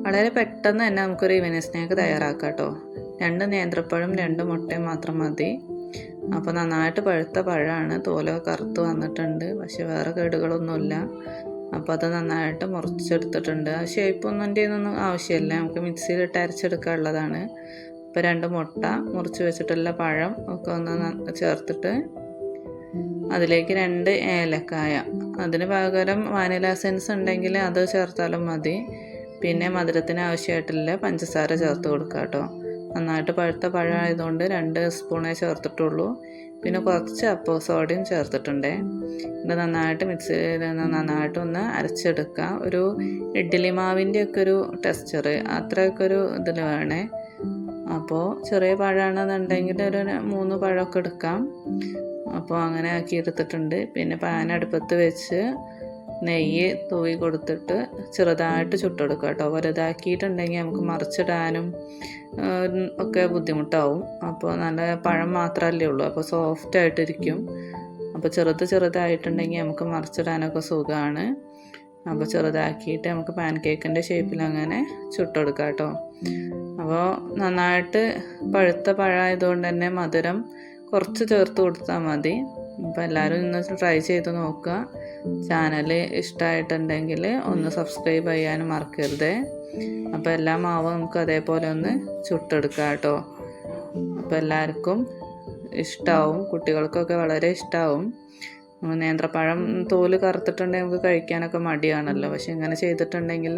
വളരെ പെട്ടെന്ന് തന്നെ നമുക്കൊരു ഈവനിങ് സ്നാക്ക് തയ്യാറാക്കാം കേട്ടോ. 2 നേന്ത്രപ്പഴം 2 മുട്ടയും മാത്രം മതി. അപ്പോൾ നന്നായിട്ട് പഴുത്ത പഴമാണ്, തോലൊക്കെ കറുത്ത് വന്നിട്ടുണ്ട്, പക്ഷെ വേറെ കേടുകളൊന്നുമില്ല. അപ്പോൾ അത് നന്നായിട്ട് മുറിച്ചെടുത്തിട്ടുണ്ട്. ആ ഷേപ്പൊന്നും ആവശ്യമില്ല, നമുക്ക് മിക്സിയിലിട്ട് അരച്ചെടുക്കാനുള്ളതാണ്. ഇപ്പോൾ 2 മുട്ട മുറിച്ച് വെച്ചിട്ടുള്ള പഴം ഒക്കെ ഒന്ന് ചേർത്തിട്ട് അതിലേക്ക് 2 ഏലക്കായ, അതിന് പകരം വാനില എസൻസ് ഉണ്ടെങ്കിൽ അത് ചേർത്താലും മതി. പിന്നെ മധുരത്തിന് ആവശ്യമായിട്ടുള്ള പഞ്ചസാര ചേർത്ത് കൊടുക്കുക കേട്ടോ. നന്നായിട്ട് പഴുത്ത പഴമായതുകൊണ്ട് 2 സ്പൂണേ ചേർത്തിട്ടുള്ളൂ. പിന്നെ കുറച്ച് അപ്പോ സോഡയും ചേർത്തിട്ടുണ്ട്. ഇത് നന്നായിട്ട് മിക്സിയിൽ നന്നായിട്ടൊന്ന് അരച്ചെടുക്കുക. ഒരു ഇഡ്ഡലി മാവിൻ്റെ ഒക്കെ ഒരു ടെക്സ്ചർ അത്രയൊക്കെ ഒരു ഇതിൽ വേണേ. അപ്പോൾ ചെറിയ പഴമാണെന്നുണ്ടെങ്കിൽ ഒരു 3 പഴമൊക്കെ എടുക്കാം. അപ്പോൾ അങ്ങനെ ആക്കി എടുത്തിട്ടുണ്ട്. പിന്നെ പാൻ അടുപ്പത്ത് വെച്ച് നെയ്യ് തൂവി കൊടുത്തിട്ട് ചെറുതായിട്ട് ചുട്ടെടുക്കുക കേട്ടോ. വലുതാക്കിയിട്ടുണ്ടെങ്കിൽ നമുക്ക് മറിച്ചിടാനും ഒക്കെ ബുദ്ധിമുട്ടാവും. അപ്പോൾ നല്ല പഴം മാത്രമല്ലേ ഉള്ളൂ, അപ്പോൾ സോഫ്റ്റായിട്ടിരിക്കും. അപ്പോൾ ചെറുതായിട്ടുണ്ടെങ്കിൽ നമുക്ക് മറിച്ചിടാനൊക്കെ സുഖമാണ്. അപ്പോൾ ചെറുതാക്കിയിട്ട് നമുക്ക് പാൻ കേക്കിൻ്റെ ഷേപ്പിൽ അങ്ങനെ ചുട്ടെടുക്കാം കേട്ടോ. അപ്പോൾ നന്നായിട്ട് പഴുത്ത പഴമായതുകൊണ്ട് തന്നെ മധുരം കുറച്ച് ചേർത്ത് കൊടുത്താൽ മതി. അപ്പോൾ എല്ലാവരും ഇന്ന് ട്രൈ ചെയ്ത് നോക്കുക. ചാനൽ ഇഷ്ടമായിട്ടുണ്ടെങ്കിൽ ഒന്ന് സബ്സ്ക്രൈബ് ചെയ്യാനും മറക്കരുത്. അപ്പോൾ എല്ലാ മാവും നമുക്ക് അതേപോലെ ഒന്ന് ചുട്ടെടുക്കാം കേട്ടോ. അപ്പോൾ എല്ലാവർക്കും ഇഷ്ടമാവും, കുട്ടികൾക്കൊക്കെ വളരെ ഇഷ്ടമാവും. നേന്ത്രപ്പഴം തോല് കറുത്തിട്ടുണ്ടെങ്കിൽ നമുക്ക് കഴിക്കാനൊക്കെ മടിയാണല്ലോ, പക്ഷെ ഇങ്ങനെ ചെയ്തിട്ടുണ്ടെങ്കിൽ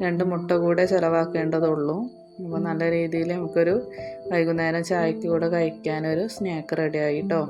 2 മുട്ട കൂടെ ചിലവാക്കേണ്ടതുള്ളൂ. അപ്പോൾ നല്ല രീതിയിൽ നമുക്കൊരു വൈകുന്നേരം ചായക്ക് കൂടെ കഴിക്കാനൊരു സ്നാക്ക് റെഡി ആയി കേട്ടോ.